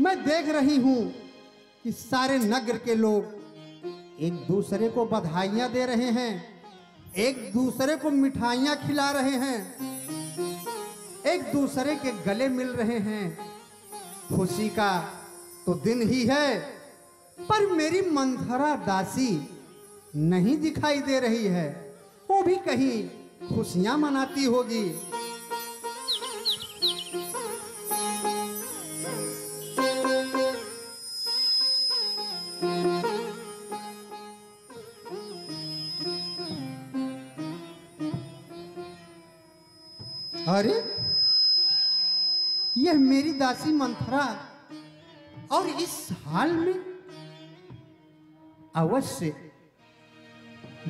मैं देख रही हूं कि सारे नगर के लोग एक दूसरे को बधाइयां दे रहे हैं, एक दूसरे को मिठाइयां खिला रहे हैं, एक दूसरे के गले मिल रहे हैं। खुशी का तो दिन ही है, पर मेरी मंथरा दासी नहीं दिखाई दे रही है। वो भी कहीं खुशियां मनाती होगी। अरे यह मेरी दासी मंथरा, और इस हाल में अवश्य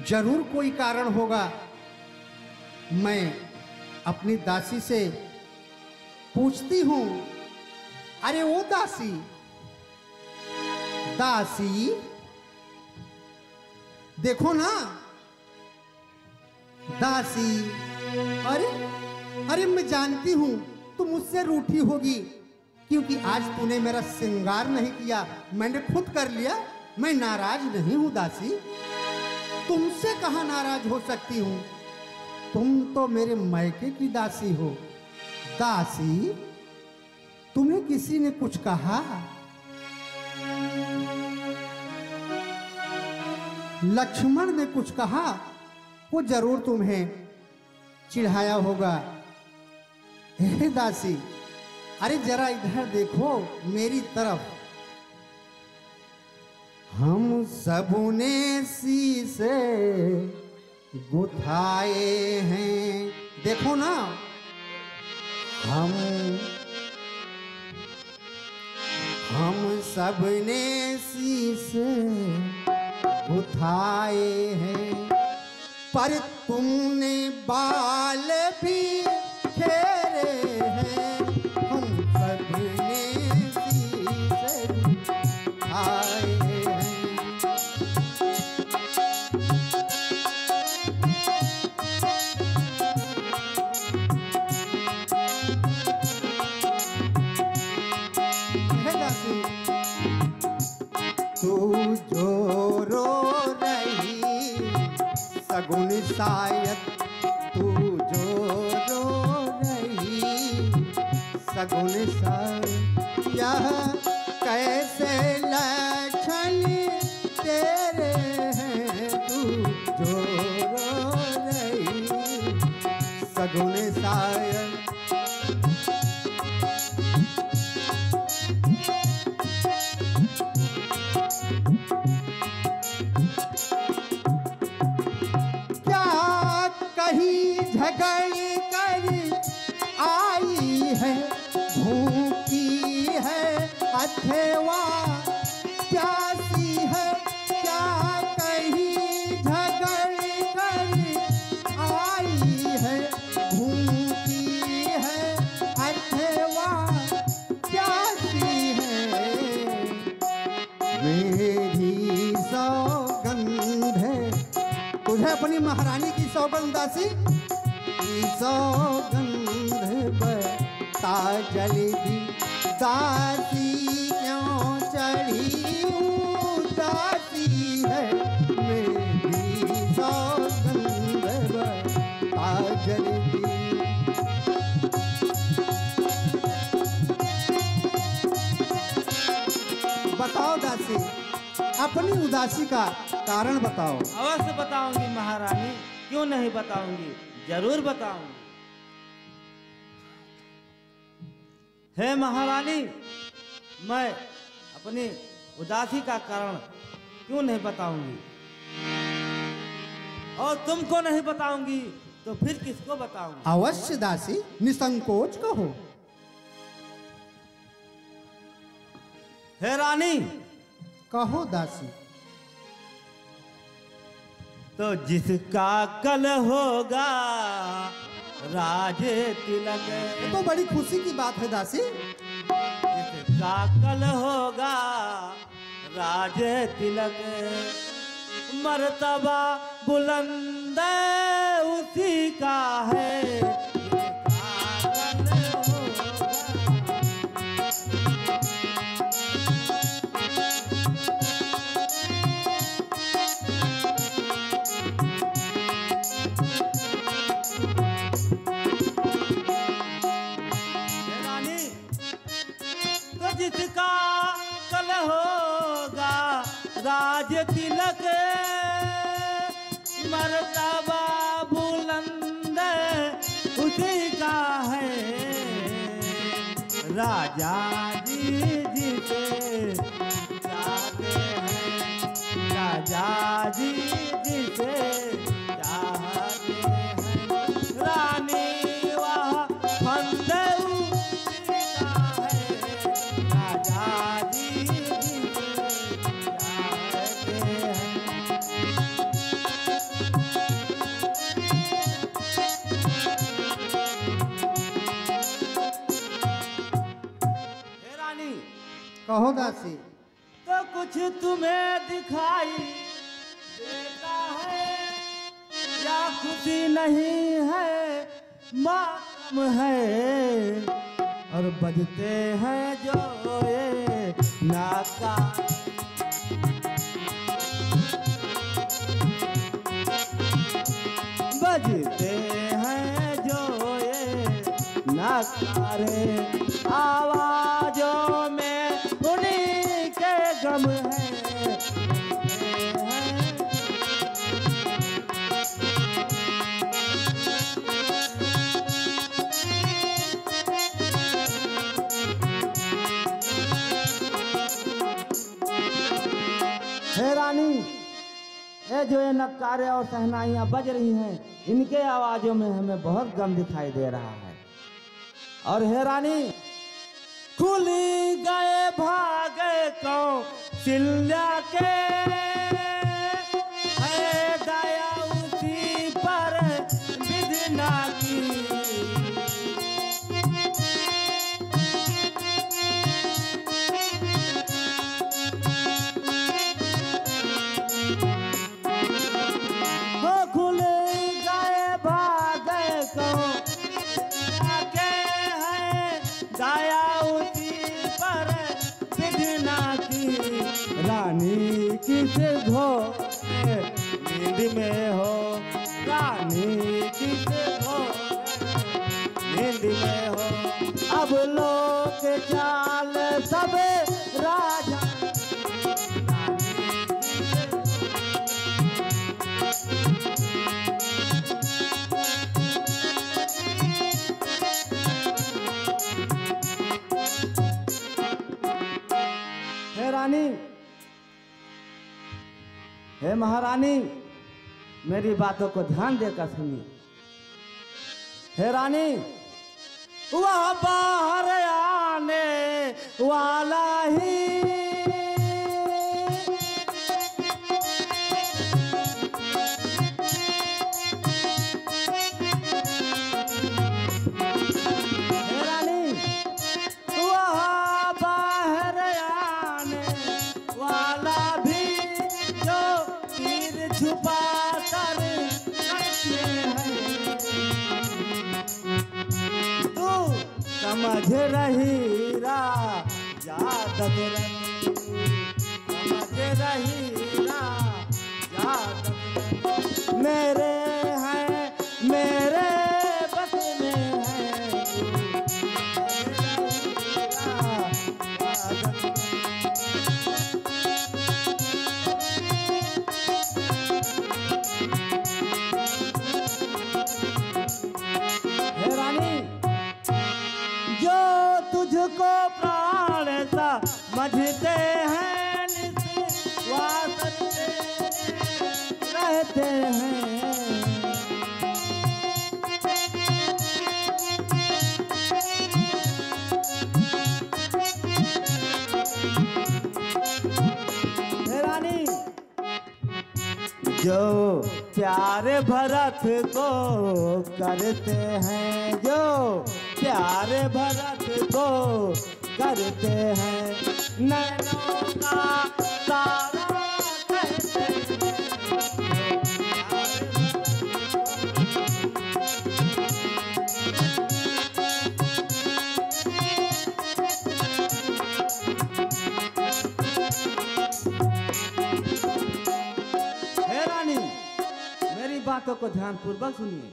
जरूर कोई कारण होगा। मैं अपनी दासी से पूछती हूं। अरे वो दासी, दासी देखो ना दासी। अरे मैं जानती हूं तुम मुझसे रूठी होगी, क्योंकि आज तूने मेरा श्रृंगार नहीं किया, मैंने खुद कर लिया। मैं नाराज नहीं हूं दासी, तुमसे कहां नाराज हो सकती हूं। तुम तो मेरे मायके की दासी हो। दासी, तुम्हें किसी ने कुछ कहा? लक्ष्मण ने कुछ कहा? वो जरूर तुम्हें चिढ़ाया होगा। हे दासी, अरे जरा इधर देखो मेरी तरफ। हम सबने शीशे गुथाए हैं, देखो ना। हम सबने शीशे गुथाए हैं, पर तुमने बाल भी घेरे हैं। हम सबने शीशे गुथाए हैं। तू जो रो रही सगुन शायद, तू जो रो रही सगुन शायद, यह कैसे लक्षण तेरे हैं। तू जो रो रही सगुन शायद, झगड़ कर आई है, भूखी है अथवा प्यासी है। क्या कहीं झगड़ कर आई है, भूखी है अथवा प्यासी है। मेरी सौगंध है, तुझे अपनी महारानी की सौगंध दासी, सौगंध बता जल्दी। दासी क्यों चढ़ी उदासी है, मेरी सौगंध बता जल्दी। बताओ दासी, अपनी उदासी का कारण बताओ। अवश्य बताऊंगी महारानी, क्यों नहीं बताऊंगी, जरूर बताऊंगी। हे महारानी, मैं अपनी उदासी का कारण क्यों नहीं बताऊंगी, और तुमको नहीं बताऊंगी तो फिर किसको बताऊंगी? अवश्य दासी, निसंकोच कहो। हे रानी, कहो दासी। तो जिसका कल होगा राज तिलक, ये तो बड़ी खुशी की बात है दासी। जिसका कल होगा राज तिलक, मर्तबा बुलंद उसी का है। जिसका कल होगा जिसका कल होगा राज तिलक मर्तबा बुलंद उसी का है राजा जी जिसे चाहते हैं राजा जी जिसे चाहते हैं रानी वह फंद उसी का है राजा जी जिसे चाहते हैं। हे रानी कहो दासी। तो कुछ तुम्हें दिखाई देता है या खुशी नहीं है मातम है और बजते हैं जो ये नाका बजते हैं जो ये नकारे आवाजों में उन्हीं के गम है हे रानी ये जो ये नक्कारे और सहनाइयाँ बज रही हैं इनके आवाजों में हमें बहुत गम दिखाई दे रहा है। और हे रानी खुली गए भागे कौशल्या के है दया उसी पर विधना की रानी किस घोर नींद में हो रानी किस घोर नींद में हो अब लोग चाल सब राजा हे रानी हे महारानी मेरी बातों को ध्यान देकर सुनिए। हे रानी वह बाहर आने वाला ही हे रानी वह बाहर आने वाला भी जो तीर छुपा कर रखते हैं तू समझ रही राजा दशरथ समझ रही राजा दशरथ मेरे हैं मेरे बस में है हे रानी जो तुझको प्राण समझते हैं निस्वार्थ रहते हैं हे रानी जो प्यार भरत को करते हैं जो प्यार भरत को करते हैं नैनों का तारा कहते हे रानी मेरी बातों को ध्यान पूर्वक सुनिए।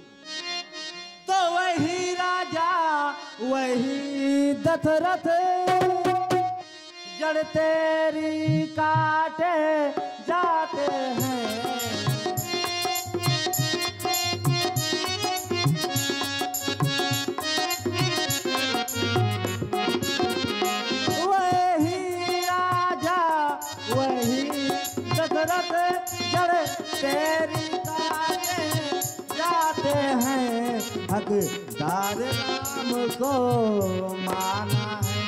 तो वही राजा वही दशरथ जड़ तेरी काटे जाते हैं। वही राजा वही दशरथ जड़ तेरी काटे जाते हैं। हकदार राम को माना है,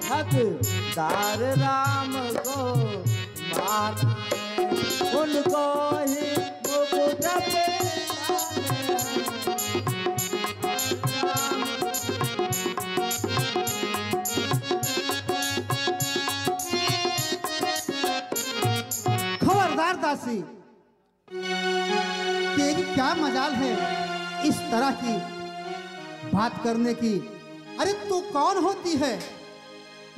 हकदार राम को माना है, उनको ही मुकुट पे खबरदार दासी, तेरी क्या मजाल है इस तरह की बात करने की। अरे तू कौन होती है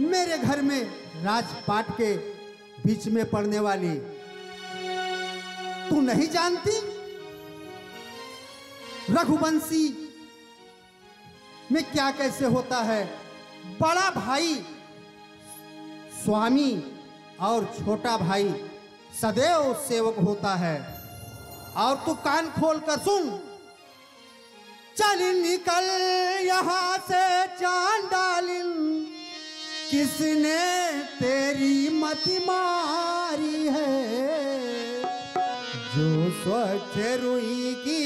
मेरे घर में राजपाट के बीच में पड़ने वाली? तू नहीं जानती रघुवंशी में क्या कैसे होता है? बड़ा भाई स्वामी और छोटा भाई सदैव सेवक होता है। और तू कान खोल कर सुन, चल निकल यहां से चांडालिन, किसने तेरी मति मारी है? जो स्वच्छ रुई की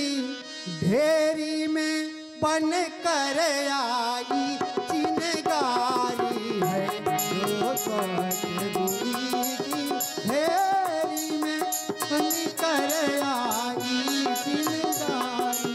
ढेरी में बन कर आई चिनगारी है। जो स्वच्छ रुई की ढेरी में बन कर आई चिनगारी।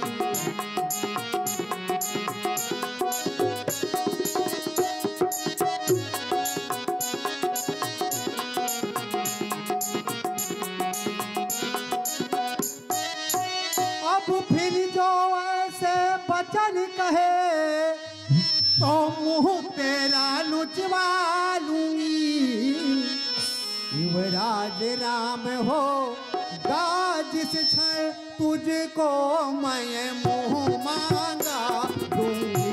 फिर जो ऐसे बचन कहे तो मुंह तेरा लुचवा लूंगी। युवराज राम हो गा जिस क्षण तुझको मैं मुंह मांगा दूंगी।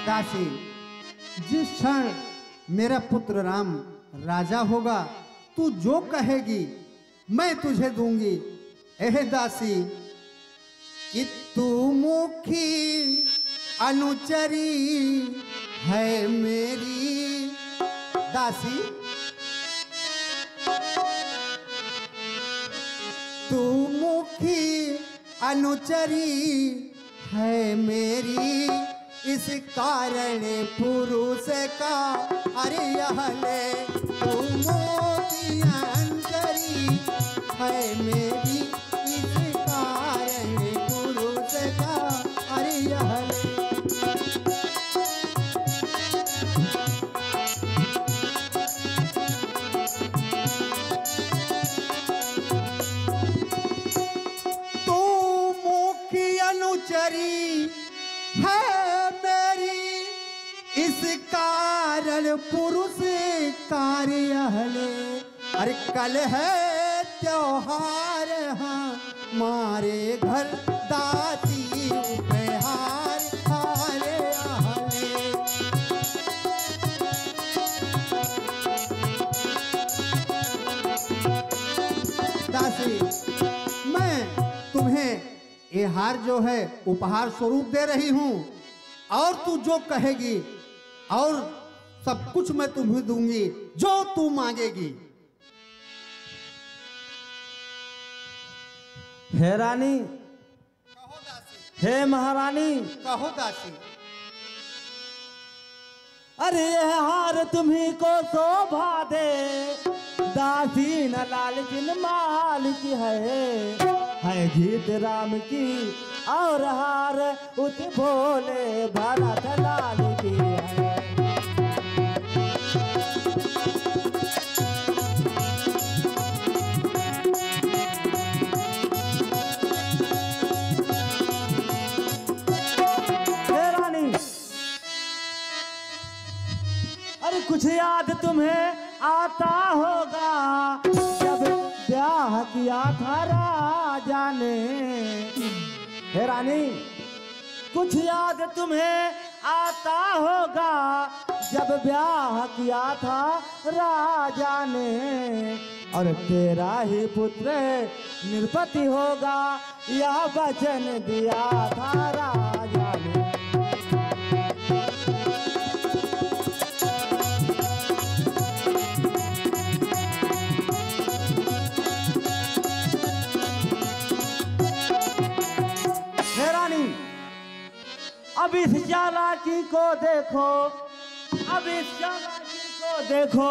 दासी, जिस क्षण मेरा पुत्र राम राजा होगा, तू जो कहेगी मैं तुझे दूंगी। एह दासी, कि तू मुखी अनुचरी है मेरी। दासी, तू मुखी अनुचरी है मेरी, इस कारण पुरुष का अरे यहले तू मोती अंतरी है मेरी, इस कारण पुरुष का अरे यहले। तू मुख्य अनुचरी है मेरी, इस कारण पुरुष कार्य हले। अरे कल है त्योहार हमारे घर, दाती उपहार हारे हले। दासी, मैं तुम्हें ये हार जो है उपहार स्वरूप दे रही हूं, और तू जो कहेगी और सब कुछ मैं तुम्हें दूंगी जो तू मांगेगी। हे रानी, कहो दासी। हे महारानी, कहो दासी। अरे यह हार तुम्ही को शोभा दे, दासी न लालच न माल की है जीत राम की, और हार उस भोले भरत लाल की है। और कुछ याद तुम्हें आता होगा जब ब्याह किया था राजा ने। हे रानी, कुछ याद तुम्हें आता होगा जब ब्याह किया था राजा ने, और तेरा ही पुत्र निरपति होगा यह वचन दिया था राजा ने। हे रानी, अब इस चालाकी को देखो, अब इस चालाकी को देखो,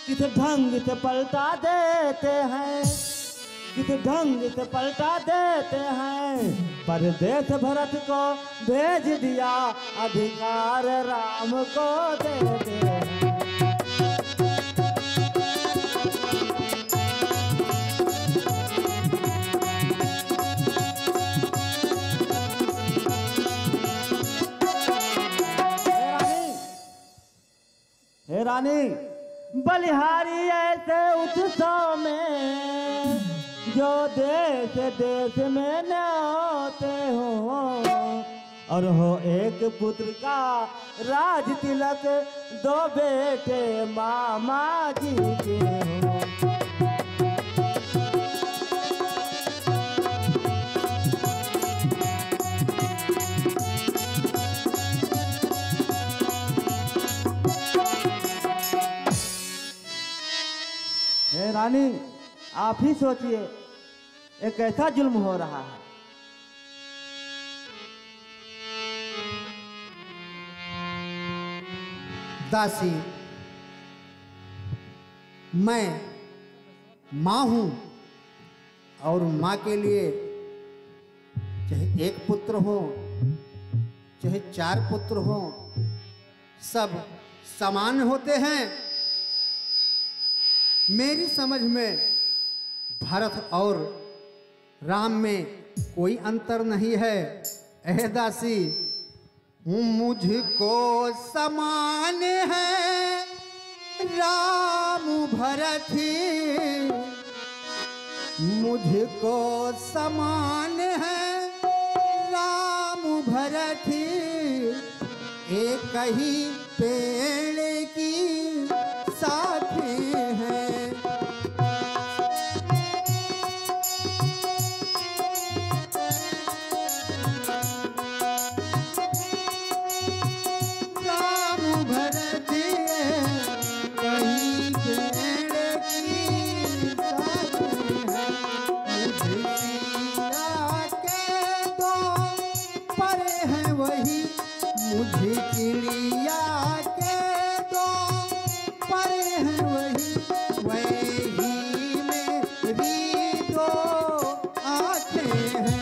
किस ढंग से पलटा देते हैं, किस ढंग से पलटा देते हैं। परदेश भरत को भेज दिया, अधिकार राम को देते हैं। हे रानी, बलिहारी ऐसे उत्सव में जो देश देश में न होते हो, और हो एक पुत्र का राज तिलक, दो बेटे मामा जी के हो। हे रानी, आप ही सोचिए, एक ऐसा जुल्म हो रहा है। दासी, मैं माँ हूं और माँ के लिए चाहे एक पुत्र हो चाहे 4 पुत्र हो, सब समान होते हैं। मेरी समझ में भरत और राम में कोई अंतर नहीं है। ऐ दासी, मुझको समान है राम भरत ही, मुझको समान है राम भरत ही, एक ही पेड़ की साथी है। मुझे चिड़िया के दो पर हैं वही, वही मेरी दो आँखें हैं।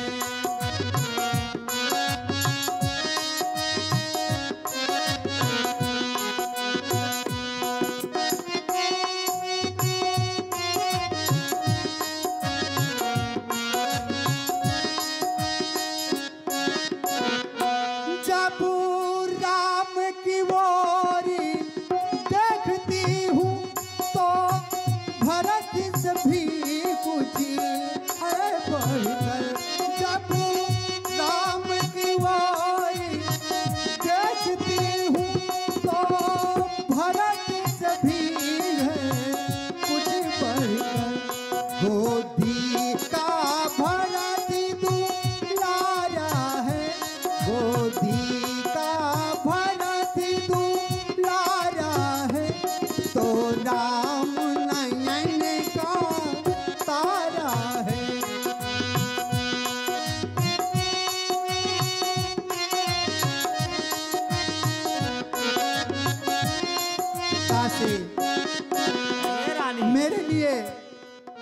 मेरे लिए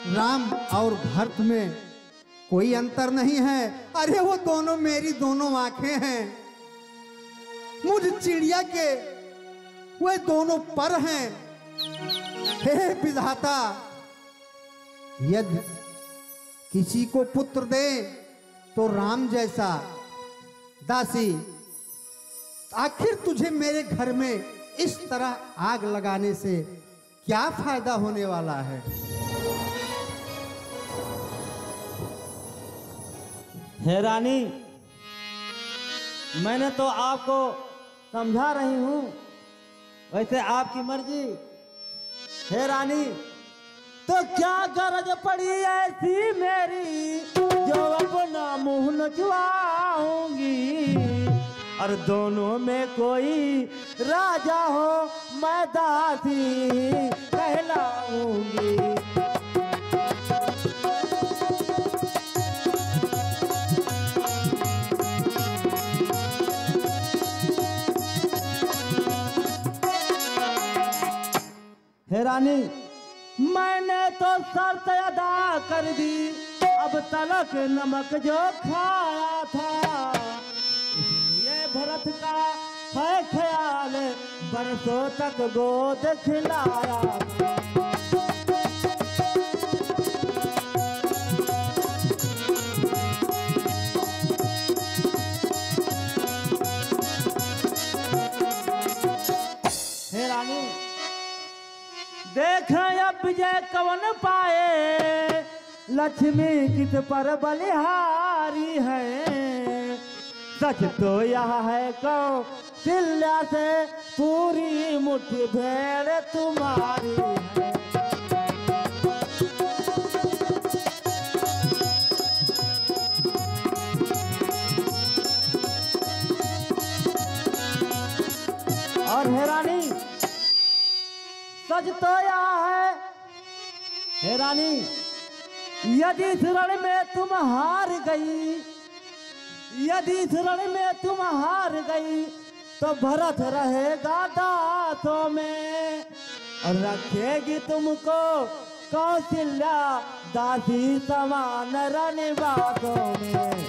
राम और भरत में कोई अंतर नहीं है। अरे वो दोनों मेरी दोनों आंखें हैं। मुझ चिड़िया के वे दोनों पर हैं। हे विधाता, यदि किसी को पुत्र दे तो राम जैसा। दासी, आखिर तुझे मेरे घर में इस तरह आग लगाने से क्या फायदा होने वाला है? हे रानी, मैंने तो आपको समझा रही हूँ, वैसे आपकी मर्जी। हे रानी, तो क्या गरज पड़ी ऐसी मेरी जो अपना मुंह नचवाऊंगी, और दोनों में कोई राजा हो मैं दासी कहलाऊंगी। हे रानी, मैंने तो शर्त अदा कर दी, अब तलक नमक जो खाया था, इसलिए भरत का है ख्याल बरसों तक गोद खिलाया था। हे रानी, देख अब विजय कवन पाए, लक्ष्मी किस पर बलिहारी है। सच तो यह है कौशल्या से पूरी मुट्ठी भेड़ तुम्हारी है। और हे रानी, सच तो यह है हे रानी, यदि इस रण में तुम हार गई, यदि इस रण में तुम हार गई, तो भरत रहेगा दांतों में, और रखेगी तुमको कौशल्या दासी समान रणवासों में।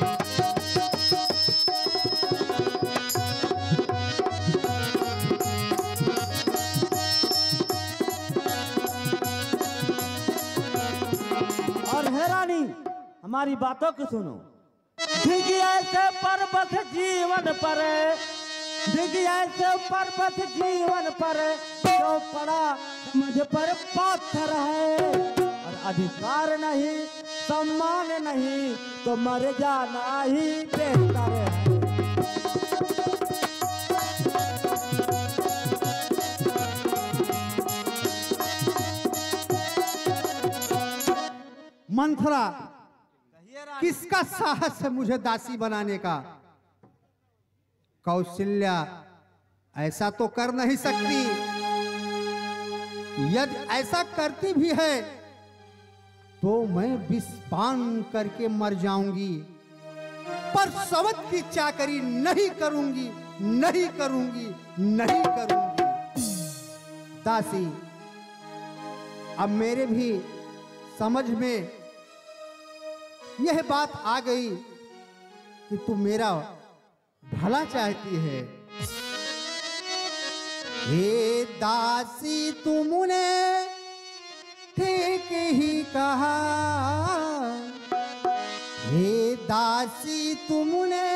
हमारी बातों को सुनो। भीगी ऐसे पर्वत जीवन पर, भीगी ऐसे पर्वत जीवन पर, जो पड़ा मुझ पर पत्थर है, और अधिकार नहीं सम्मान नहीं तो मर जाना ही बेहतर है। मंथरा, किसका साहस है मुझे दासी बनाने का? कौशल्या ऐसा तो कर नहीं सकती। यदि ऐसा करती भी है तो मैं विषपान करके मर जाऊंगी, पर सवत की चाकरी नहीं करूंगी, नहीं करूंगी, नहीं करूंगी। दासी, अब मेरे भी समझ में यह बात आ गई कि तू मेरा भला चाहती है। हे दासी, तुमने ठीक ही कहा, हे दासी तुमने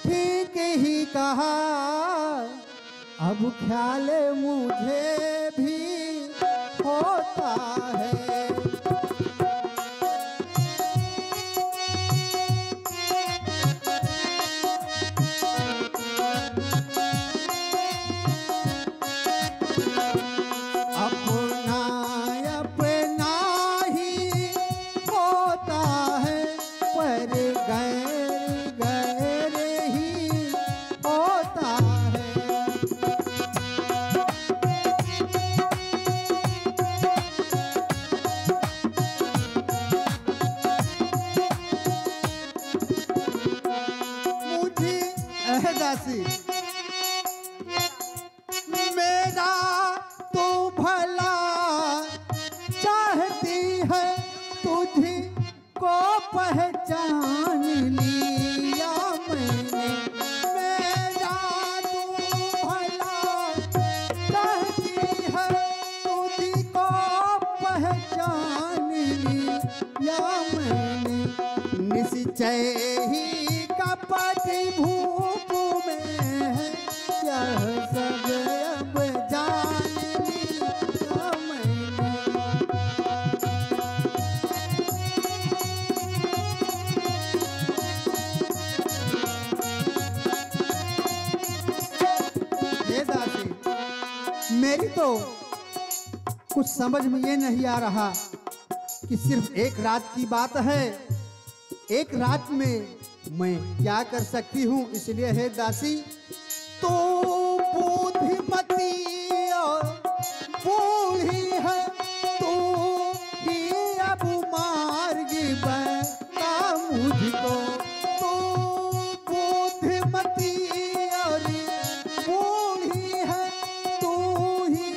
ठीक ही कहा, अब ख्याल मुझे भी होता है। मेरा तो भला चाहती है, तुझी को पहचान लिया मैंने। मेरा तो भला चाहती है, तुझी को पहचान लिया मैंने। निश्चय ही कपट भूप में है, यह सब मेरी तो कुछ समझ में ये नहीं आ रहा कि सिर्फ एक रात की बात है, एक रात में मैं क्या कर सकती हूँ। इसलिए है दासी, तो बुद्धिमती और बूढ़ी है, तू ही अब मार्गी बता मुझको। तो बुद्धिमती और बूढ़ी है, तू ही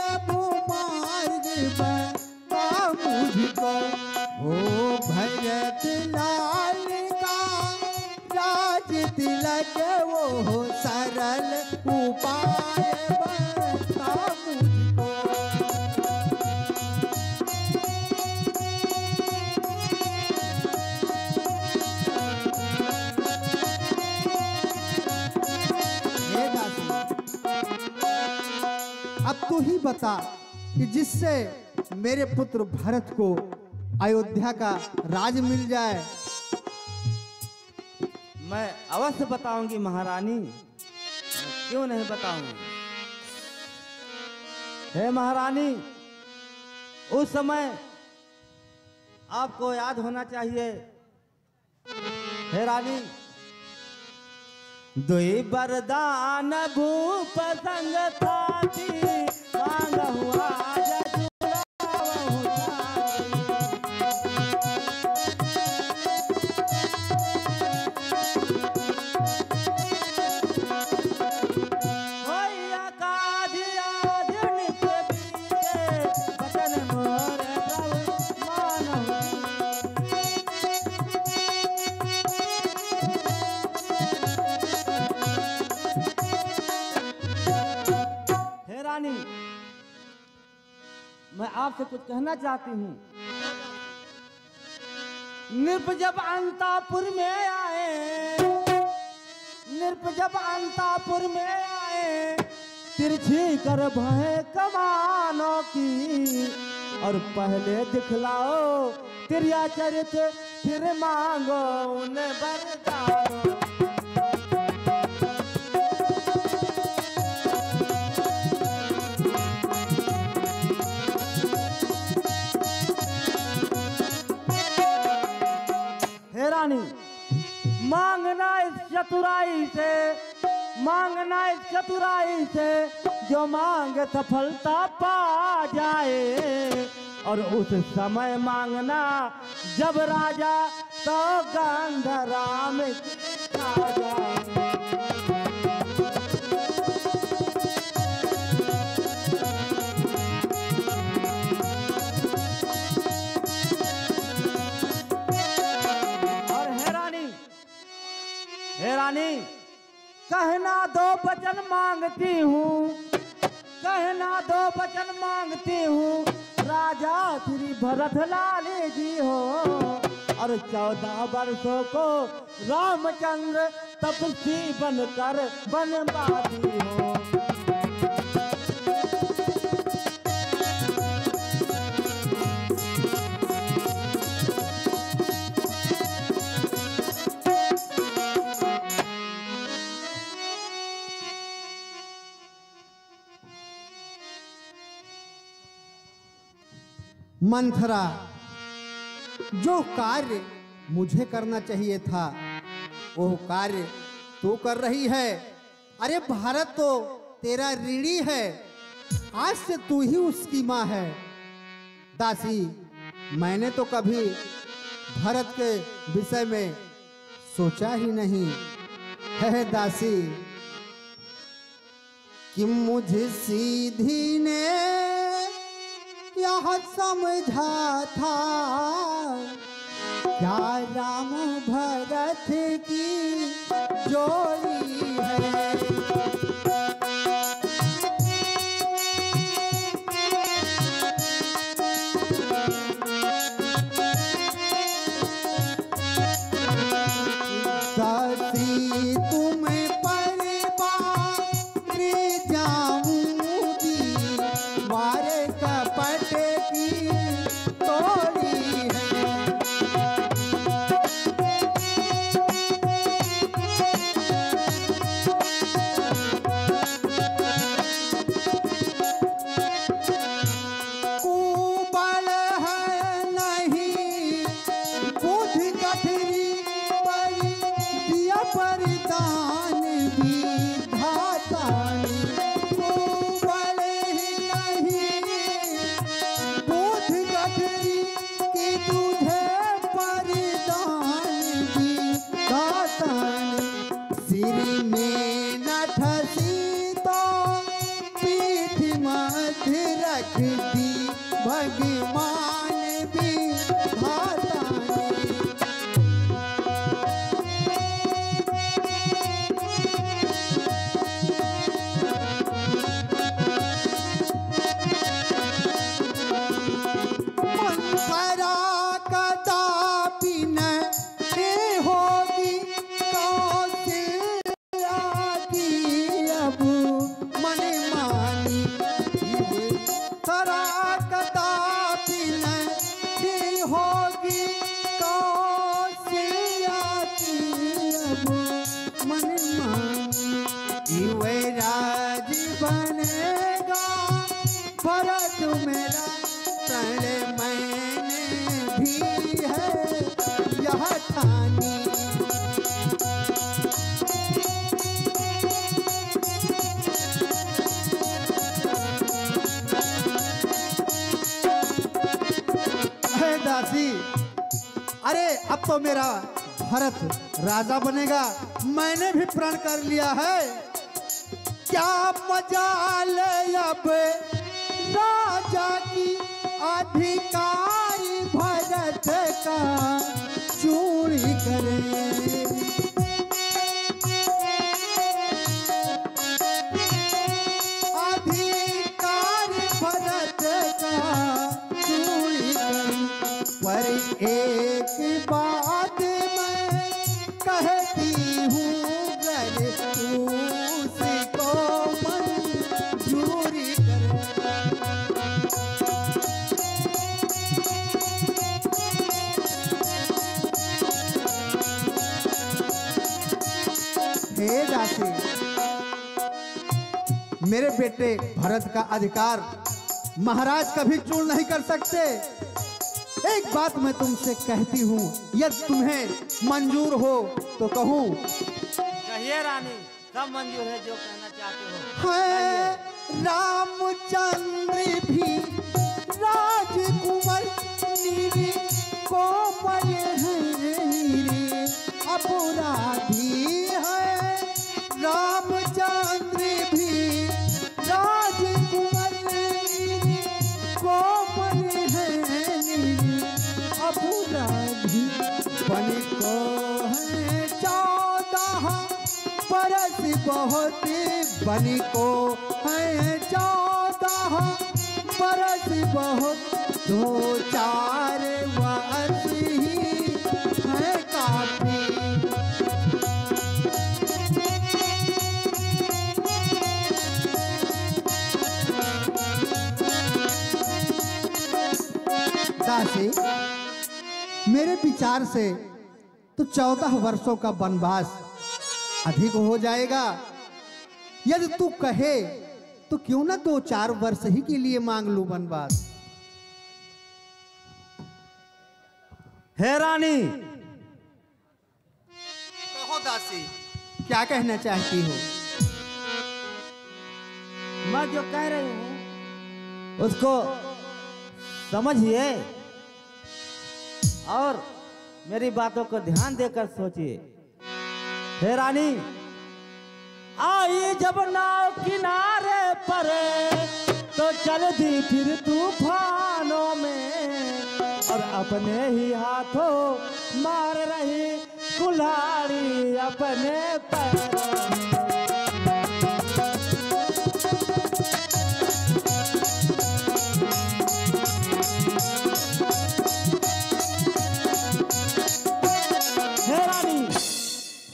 अब मार्गी बता मुझको। ओ भरत लाल का राज तिलक वो सरल उपाय बता मुझको। हे दासी, अब तू ही बता कि जिससे मेरे पुत्र भरत को अयोध्या का राज मिल जाए। मैं अवश्य बताऊंगी महारानी, मैं क्यों नहीं बताऊंगी। हे महारानी, उस समय आपको याद होना चाहिए, हे रानी, दुई वरदान भूप संग थाती, मांगहु आज जुड़ावहु साथी। होइया काज आज नित बीते, बचन मोर प्रभु मानहु। हे रानी, मैं आपसे कुछ कहना चाहती हूँ। नृप जब अंतापुर में आए, नृप जब अंतापुर में आए, तिरछी कर भय कमानों की, और पहले दिखलाओ तिरिया चरित, फिर मांगो उन वरदानों। हे रानी, मांगना इस चतुराई से, मांगना इस चतुराई से, जो मांग सफलता पा जाए। और उस समय मांगना जब राजा तो गंधराम आ जाए। हे रानी, कहना दो वचन मांगती हूँ, कहना दो वचन मांगती हूँ, राजा श्री भरत लाल जी हो। और 14 वर्षों को रामचंद्र तपस्वी बनकर बनवाती हो। मंथरा, जो कार्य मुझे करना चाहिए था वो कार्य तू कर रही है। अरे भारत तो तेरा ऋणी है, आज से तू ही उसकी माँ है। दासी, मैंने तो कभी भरत के विषय में सोचा ही नहीं है दासी, कि मुझे सीधी ने यह समझा था, क्या राम भरत की जोड़ी है। दासी, तुम मारे कपट की तोड़ी है। बुद्धि रख दी भगवान भी धाता ने। मंथरा कदापि न होगी कौशल्या की अब मन मानी। मंथरा कदापि न होगी कौशल्या की अब मन मानी। युवराज बनेगा भरत मेरा प्रण मैंने भी है यह ठानी। हे दासी, अरे अब तो मेरा भरत राजा बनेगा, मैंने भी प्रण कर लिया है। क्या मजाल अब राजा की अधिकारी भरत का चूड़ी करे। अधिकारी भरत का चूड़ी करे। पर एक बात मैं कहती हूँ गर उसको मंजूरी करे। हे दासी, मेरे बेटे भरत का अधिकार महाराज कभी चूर्ण नहीं कर सकते। एक बात मैं तुमसे कहती हूँ, यदि तुम्हें मंजूर हो तो कहूँ। कहिए रानी, सब मंजूर है जो कहना चाहते हो। है रामचंद्र भी राजकुमार नीरे कोमल है नीरे अपराधी है। रामचंद्र भी राजकुमार नीरे कोमल है नीरे अपराधी। बन को है 14 बरस बहुत, बन को है 14 बरस बहुत, 2-4 वर्ष ही है काफी। दासी, मेरे विचार से तो 14 वर्षों का वनवास अधिक हो जाएगा। यदि तू कहे तो क्यों ना 2-4 वर्ष ही के लिए मांग लूं वनवास। हे रानी, कहो दासी, क्या कहना चाहती हो? मैं जो कह रही हूँ उसको समझिए और मेरी बातों को ध्यान देकर सोचिए। हे रानी, आई जब नाव किनारे पर तो चल दी फिर तूफानों में, और अपने ही हाथों मार रही कुल्हाड़ी अपने पैरों में। हे रानी,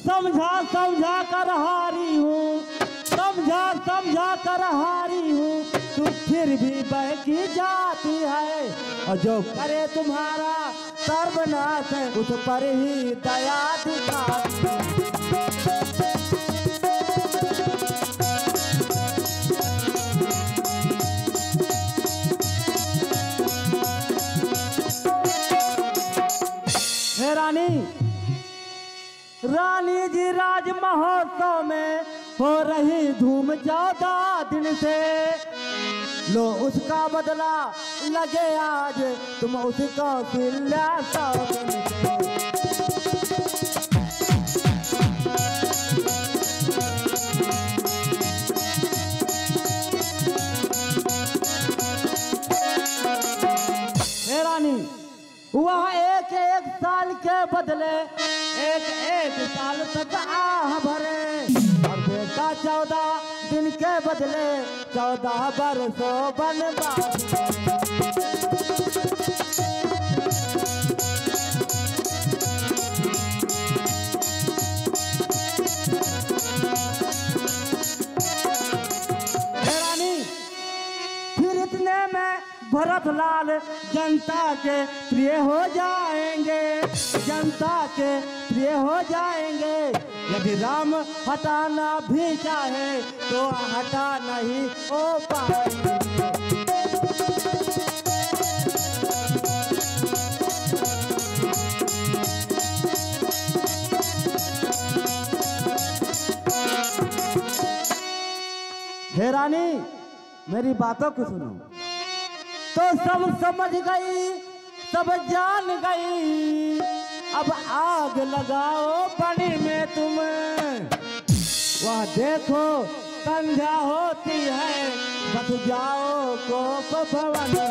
समझा समझा कर हारी हूँ, समझा कर हारी हूँ, तू फिर भी बहकी जाती है। और जो करे तुम्हारा सर्वनाश है उस पर ही दया दिखाती है। हे रानी, रानी जी राज महोत्सव में हो रही धूम 14 दिन से, लो उसका बदला लगे आज तुम उसको कौशल्या 100 दिन से। तक आह भरे, और बेटा 14 दिन के बदले 14 बरसों बनवास। भरतलाल जनता के प्रिय हो जाएंगे, जनता के प्रिय हो जाएंगे। यदि राम हटाना भी चाहे तो हटा नहीं हो पाएंगे। हे रानी, मेरी बातों को सुनो। तो सब समझ गई, सब जान गई, अब आग लगाओ पानी में तुम। वह देखो संध्या होती है, बस जाओ कोप भवन में।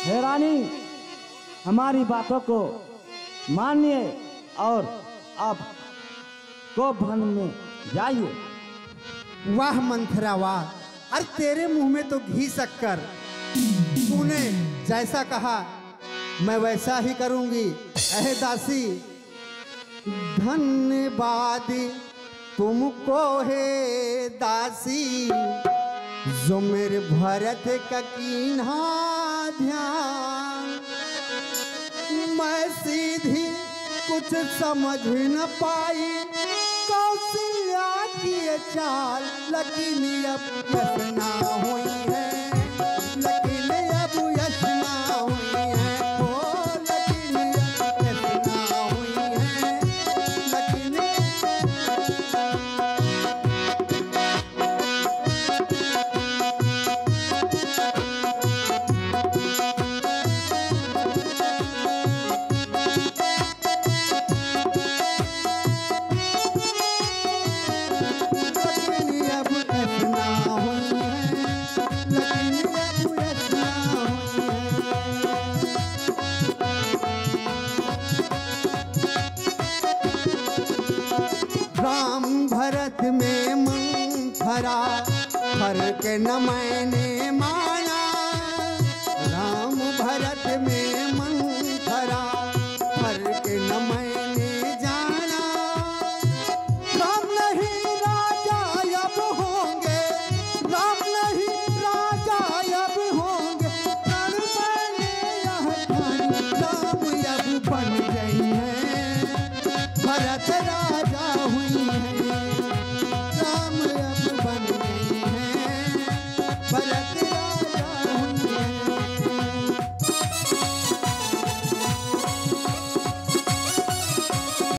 हे रानी, हमारी बातों को मानिए और आप कोप भवन में जाइए। वाह मंथरा वाह, अरे तेरे मुंह में तो घी शक्कर। तूने जैसा कहा मैं वैसा ही करूंगी। अहे दासी, धन्यवाद तुमको हे दासी, जो मेरे भरत का कीन्हा ध्यान। मैं सीधी कुछ समझ न पाई, कौशल्या की ये चाल, लेकिन अब यसना हुई है, लेकिन अब यसना हुई है, ओ लेकिन अब यसना हुई है, लेकिन में मंथरा फर्क न मैंने माना। राम भरत में मंथरा फर्क न मैंने जाना। राम नहीं राजा अब होंगे, राम नहीं राजा अब होंगे, मैंने यह ठानी, राम अब बन गई